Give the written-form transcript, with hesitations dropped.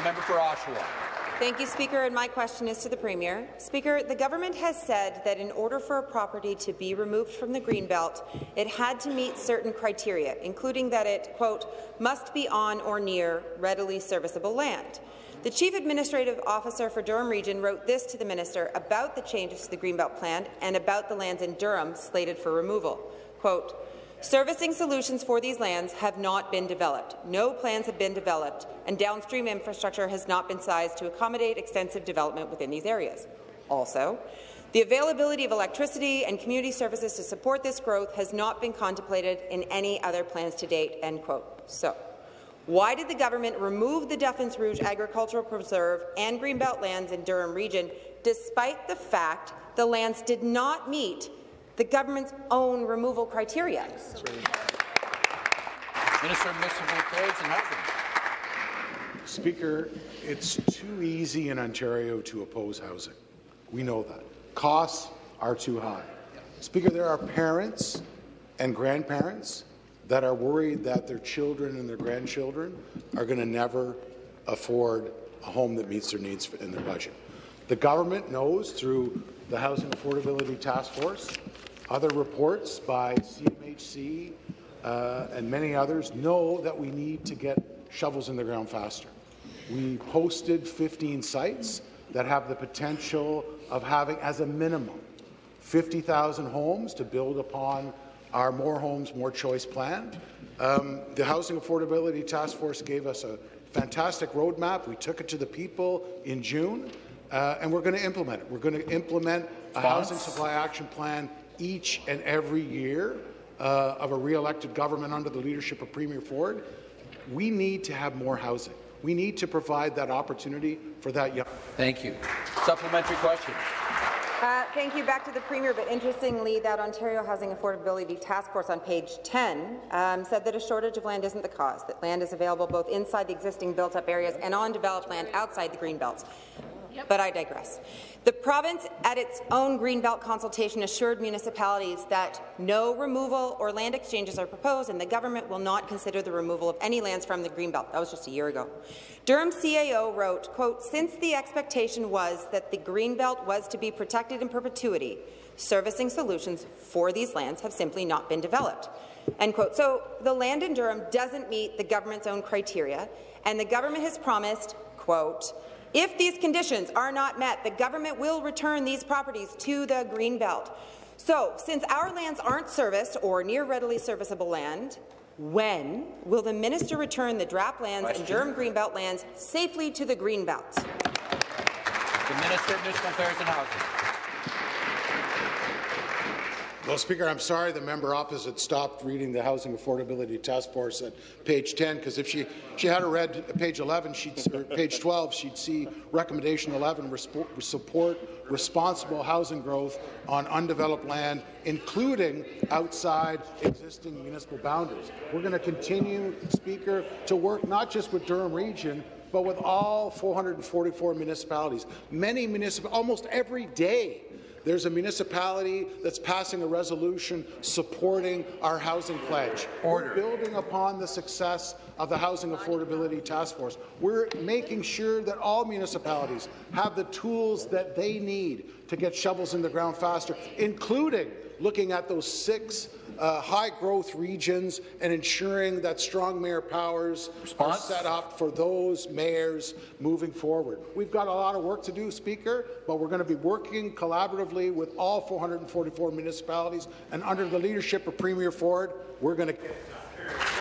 member for Oshawa. Thank you, Speaker, and my question is to the Premier. Speaker, the government has said that in order for a property to be removed from the Greenbelt, it had to meet certain criteria, including that it, quote, must be on or near readily serviceable land. The Chief Administrative Officer for Durham Region wrote this to the Minister about the changes to the Greenbelt plan and about the lands in Durham slated for removal. Quote, servicing solutions for these lands have not been developed. No plans have been developed, and downstream infrastructure has not been sized to accommodate extensive development within these areas. Also, the availability of electricity and community services to support this growth has not been contemplated in any other plans to date. End quote. So, why did the government remove the Duffins Rouge Agricultural Preserve and Greenbelt lands in Durham Region, despite the fact the lands did not meet the government's own removal criteria? Minister of Municipal Affairs and Housing. Speaker, it's too easy in Ontario to oppose housing. We know that. Costs are too high. Speaker, there are parents and grandparents that are worried that their children and their grandchildren are going to never afford a home that meets their needs in their budget. The government knows through the Housing Affordability Task Force, other reports by CMHC and many others know that we need to get shovels in the ground faster. We posted 15 sites that have the potential of having, as a minimum, 50,000 homes to build upon our More Homes, More Choice plan. The Housing Affordability Task Force gave us a fantastic roadmap. We took it to the people in June, and we're going to implement it. We're going to implement a housing supply action plan each and every year of a re-elected government under the leadership of Premier Ford. We need to have more housing. We need to provide that opportunity for that young. Thank you. Supplementary question. Thank you. Back to the Premier, but interestingly, that Ontario Housing Affordability Task Force on page 10 said that a shortage of land isn't the cause, that land is available both inside the existing built-up areas and on developed land outside the Greenbelt. Yep. But I digress. The province, at its own Greenbelt consultation, assured municipalities that no removal or land exchanges are proposed, and the government will not consider the removal of any lands from the Greenbelt. That was just a year ago. Durham CAO wrote, quote, since the expectation was that the Greenbelt was to be protected in perpetuity, servicing solutions for these lands have simply not been developed. End quote. So the land in Durham doesn't meet the government's own criteria, and the government has promised, quote, if these conditions are not met, the government will return these properties to the Greenbelt. So, since our lands aren't serviced or near readily serviceable land, when will the minister return the DRAP lands and Durham Greenbelt lands safely to the Greenbelt? The Minister of Municipal Affairs and Housing. Well, Speaker, I'm sorry the member opposite stopped reading the Housing Affordability Task Force at page 10, because if she had read page 11, or page 12, she'd see recommendation 11, support responsible housing growth on undeveloped land, including outside existing municipal boundaries. We're going to continue, Speaker, to work not just with Durham Region, but with all 444 municipalities. Almost every day, there's a municipality that's passing a resolution supporting our housing pledge. We're building upon the success of the Housing Affordability Task Force. We're making sure that all municipalities have the tools that they need to get shovels in the ground faster, including looking at those 6 high-growth regions and ensuring that strong mayor powers are set up for those mayors moving forward. We've got a lot of work to do, Speaker, but we're going to be working collaboratively with all 444 municipalities, and under the leadership of Premier Ford, we're going to get it done.